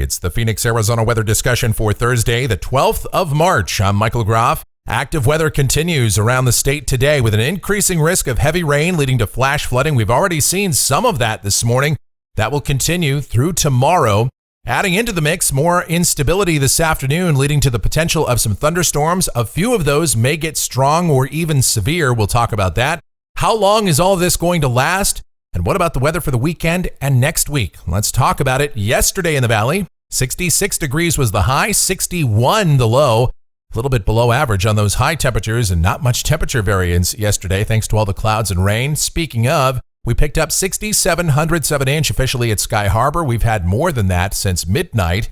It's the Phoenix, Arizona weather discussion for Thursday, the 12th of March. I'm Michael Groff. Active weather continues around the state today with an increasing risk of heavy rain leading to flash flooding. We've already seen some of that this morning. That will continue through tomorrow. Adding into the mix, more instability this afternoon leading to the potential of some thunderstorms. A few of those may get strong or even severe. We'll talk about that. How long is all of this going to last? And what about the weather for the weekend and next week? Let's talk about it. Yesterday in the valley, 66 degrees was the high, 61 the low. A little bit below average on those high temperatures and not much temperature variance yesterday thanks to all the clouds and rain. Speaking of, we picked up 6,700 of an inch officially at Sky Harbor. We've had more than that since midnight.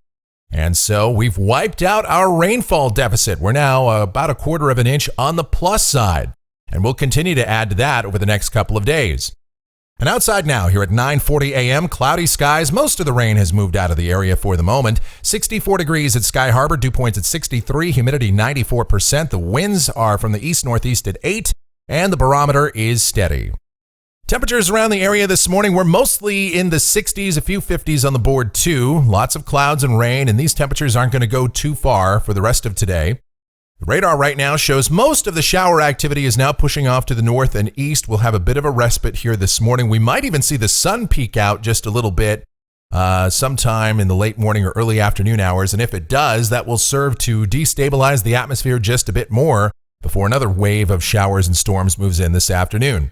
And so we've wiped out our rainfall deficit. We're now about a quarter of an inch on the plus side. And we'll continue to add to that over the next couple of days. And outside now, here at 9:40 a.m., cloudy skies. Most of the rain has moved out of the area for the moment. 64 degrees at Sky Harbor, dew points at 63, humidity 94%. The winds are from the east-northeast at 8, and the barometer is steady. Temperatures around the area this morning were mostly in the 60s, a few 50s on the board too. Lots of clouds and rain, and these temperatures aren't going to go too far for the rest of today. The radar right now shows most of the shower activity is now pushing off to the north and east. We'll have a bit of a respite here this morning. We might even see the sun peek out just a little bit sometime in the late morning or early afternoon hours. And if it does, that will serve to destabilize the atmosphere just a bit more before another wave of showers and storms moves in this afternoon.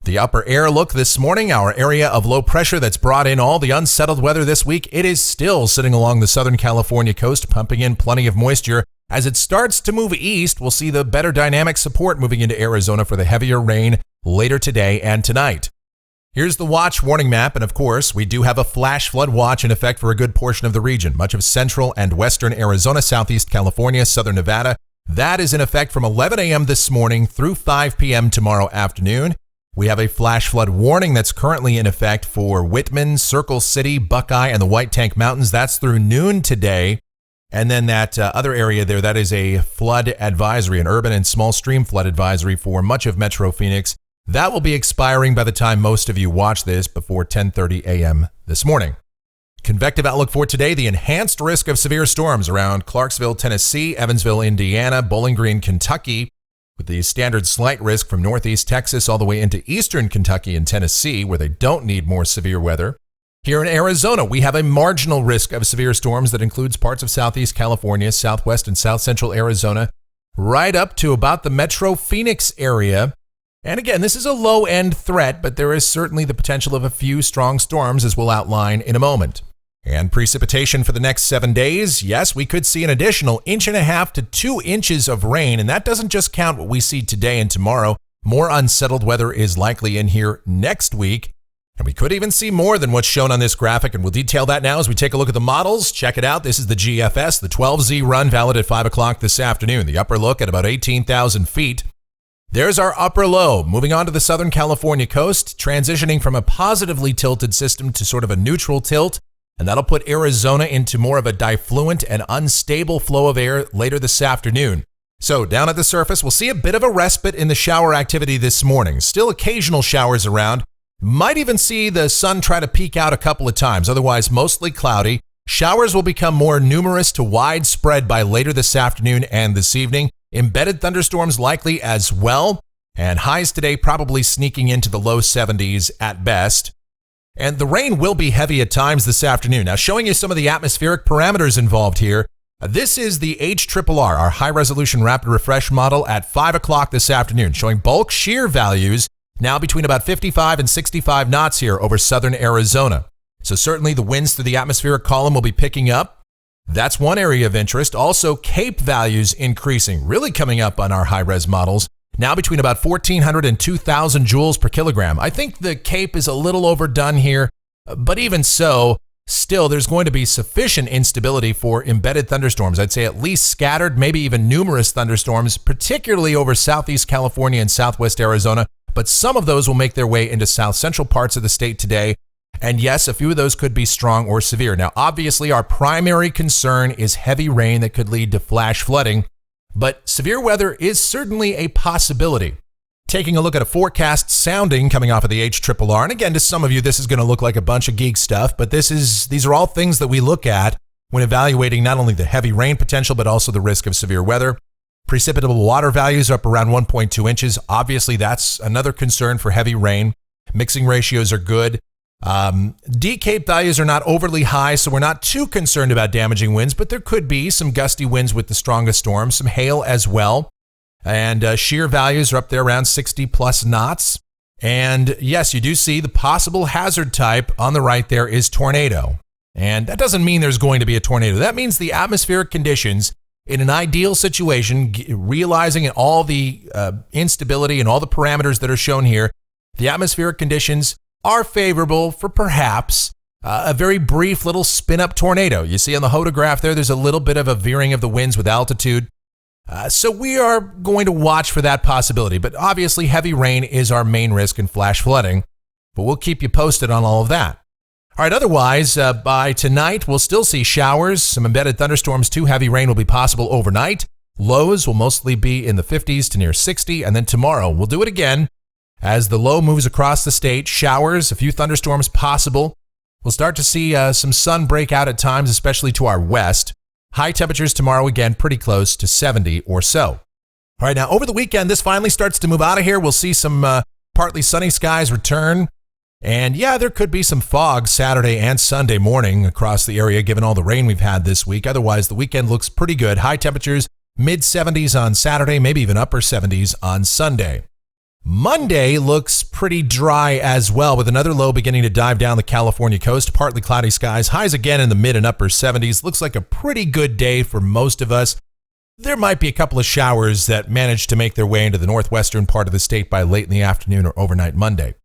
The upper air look this morning, our area of low pressure that's brought in all the unsettled weather this week, it is still sitting along the Southern California coast, pumping in plenty of moisture. As it starts to move east, we'll see the better dynamic support moving into Arizona for the heavier rain later today and tonight. Here's the watch warning map, and of course, we do have a flash flood watch in effect for a good portion of the region. Much of central and western Arizona, southeast California, southern Nevada. That is in effect from 11 a.m. this morning through 5 p.m. tomorrow afternoon. We have a flash flood warning that's currently in effect for Whitman, Circle City, Buckeye, and the White Tank Mountains. That's through noon today. And then that other area there, that is a flood advisory, an urban and small stream flood advisory for much of Metro Phoenix. That will be expiring by the time most of you watch this before 10:30 a.m. this morning. Convective outlook for today, the enhanced risk of severe storms around Clarksville, Tennessee, Evansville, Indiana, Bowling Green, Kentucky, with the standard slight risk from northeast Texas all the way into eastern Kentucky and Tennessee, where they don't need more severe weather. Here in Arizona, we have a marginal risk of severe storms that includes parts of southeast California, southwest and south central Arizona, right up to about the Metro Phoenix area. And again, this is a low-end threat, but there is certainly the potential of a few strong storms, as we'll outline in a moment. And precipitation for the next 7 days, yes, we could see an additional 1.5 to 2 inches of rain, and that doesn't just count what we see today and tomorrow. More unsettled weather is likely in here next week. And we could even see more than what's shown on this graphic, and we'll detail that now as we take a look at the models. Check it out. This is the GFS, the 12Z run, valid at 5 o'clock this afternoon. The upper look at about 18,000 feet. There's our upper low. Moving on to the Southern California coast, transitioning from a positively tilted system to sort of a neutral tilt, and that'll put Arizona into more of a difluent and unstable flow of air later this afternoon. So down at the surface, we'll see a bit of a respite in the shower activity this morning. Still occasional showers around. Might even see the sun try to peek out a couple of times, otherwise mostly cloudy. Showers will become more numerous to widespread by later this afternoon and this evening. Embedded thunderstorms likely as well, and highs today probably sneaking into the low 70s at best. And the rain will be heavy at times this afternoon. Now, showing you some of the atmospheric parameters involved here. This is the HRRR, our high-resolution rapid refresh model at 5 o'clock this afternoon, showing bulk shear values now between about 55 and 65 knots here over southern Arizona. So certainly the winds through the atmospheric column will be picking up. That's one area of interest. Also, CAPE values increasing, really coming up on our high-res models, now between about 1,400 and 2,000 joules per kilogram. I think the CAPE is a little overdone here, but even so, still there's going to be sufficient instability for embedded thunderstorms. I'd say at least scattered, maybe even numerous thunderstorms, particularly over southeast California and southwest Arizona. But some of those will make their way into south central parts of the state today. And yes, a few of those could be strong or severe. Now, obviously, our primary concern is heavy rain that could lead to flash flooding, but severe weather is certainly a possibility. Taking a look at a forecast sounding coming off of the HRRR, and again, to some of you, this is going to look like a bunch of geek stuff, but these are all things that we look at when evaluating not only the heavy rain potential, but also the risk of severe weather. Precipitable water values are up around 1.2 inches. Obviously, that's another concern for heavy rain. Mixing ratios are good. Decape values are not overly high, so we're not too concerned about damaging winds, but there could be some gusty winds with the strongest storms, some hail as well. And shear values are up there around 60 plus knots. And yes, you do see the possible hazard type on the right there is tornado. And that doesn't mean there's going to be a tornado. That means the atmospheric conditions in an ideal situation, realizing all the instability and all the parameters that are shown here, the atmospheric conditions are favorable for perhaps a very brief little spin-up tornado. You see on the photograph there's a little bit of a veering of the winds with altitude. So we are going to watch for that possibility. But obviously, heavy rain is our main risk in flash flooding. But we'll keep you posted on all of that. All right, otherwise, by tonight, we'll still see showers, some embedded thunderstorms too. Heavy rain will be possible overnight. Lows will mostly be in the 50s to near 60. And then tomorrow, we'll do it again. As the low moves across the state, showers, a few thunderstorms possible. We'll start to see some sun break out at times, especially to our west. High temperatures tomorrow, again, pretty close to 70 or so. All right, now over the weekend, this finally starts to move out of here. We'll see some partly sunny skies return. And yeah, there could be some fog Saturday and Sunday morning across the area, given all the rain we've had this week. Otherwise, the weekend looks pretty good. High temperatures, mid-70s on Saturday, maybe even upper 70s on Sunday. Monday looks pretty dry as well, with another low beginning to dive down the California coast. Partly cloudy skies, highs again in the mid and upper 70s. Looks like a pretty good day for most of us. There might be a couple of showers that manage to make their way into the northwestern part of the state by late in the afternoon or overnight Monday.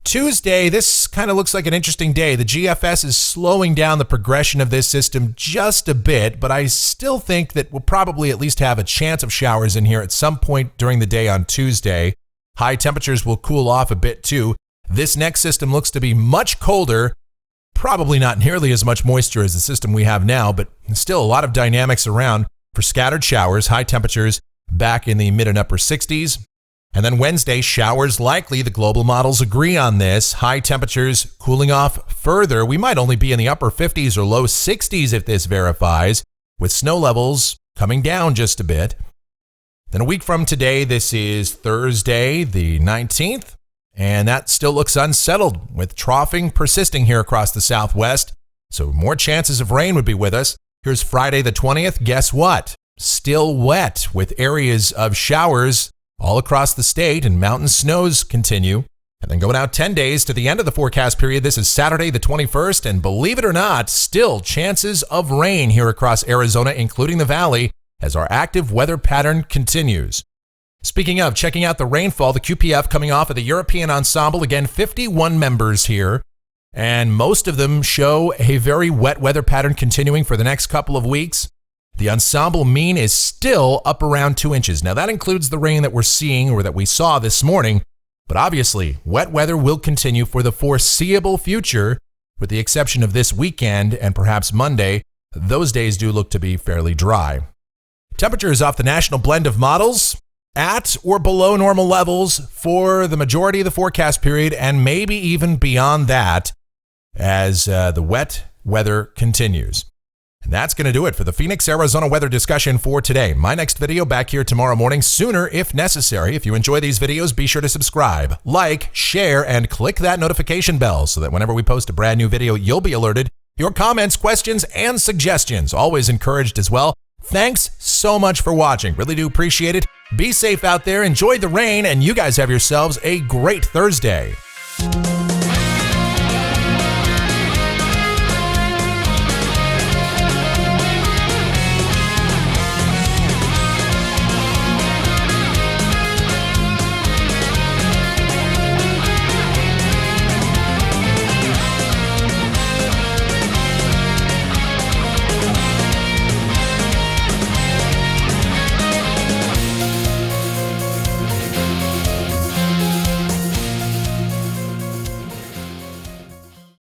Tuesday, this kind of looks like an interesting day. The GFS is slowing down the progression of this system just a bit, but I still think that we'll probably at least have a chance of showers in here at some point during the day on Tuesday. High temperatures will cool off a bit too. This next system looks to be much colder, probably not nearly as much moisture as the system we have now, but still a lot of dynamics around for scattered showers, high temperatures back in the mid and upper 60s. And then Wednesday, showers likely. The global models agree on this. High temperatures cooling off further. We might only be in the upper 50s or low 60s if this verifies, with snow levels coming down just a bit. Then a week from today, this is Thursday, the 19th, and that still looks unsettled, with troughing persisting here across the southwest. So more chances of rain would be with us. Here's Friday the 20th. Guess what? Still wet, with areas of showers all across the state, and mountain snows continue. And then going out 10 days to the end of the forecast period, this is Saturday the 21st, and believe it or not, still chances of rain here across Arizona, including the valley, as our active weather pattern continues. Speaking of checking out the rainfall, the QPF coming off of the European ensemble, again, 51 members here, and most of them show a very wet weather pattern continuing for the next couple of weeks. The ensemble mean is still up around 2 inches. Now that includes the rain that we're seeing or that we saw this morning, but obviously wet weather will continue for the foreseeable future, with the exception of this weekend and perhaps Monday. Those days do look to be fairly dry. Temperatures off the national blend of models at or below normal levels for the majority of the forecast period, and maybe even beyond that as the wet weather continues. And that's going to do it for the Phoenix, Arizona weather discussion for today. My next video back here tomorrow morning, sooner if necessary. If you enjoy these videos, be sure to subscribe, like, share, and click that notification bell so that whenever we post a brand new video, you'll be alerted. Your comments, questions, and suggestions always encouraged as well. Thanks so much for watching. Really do appreciate it. Be safe out there, enjoy the rain, and you guys have yourselves a great Thursday.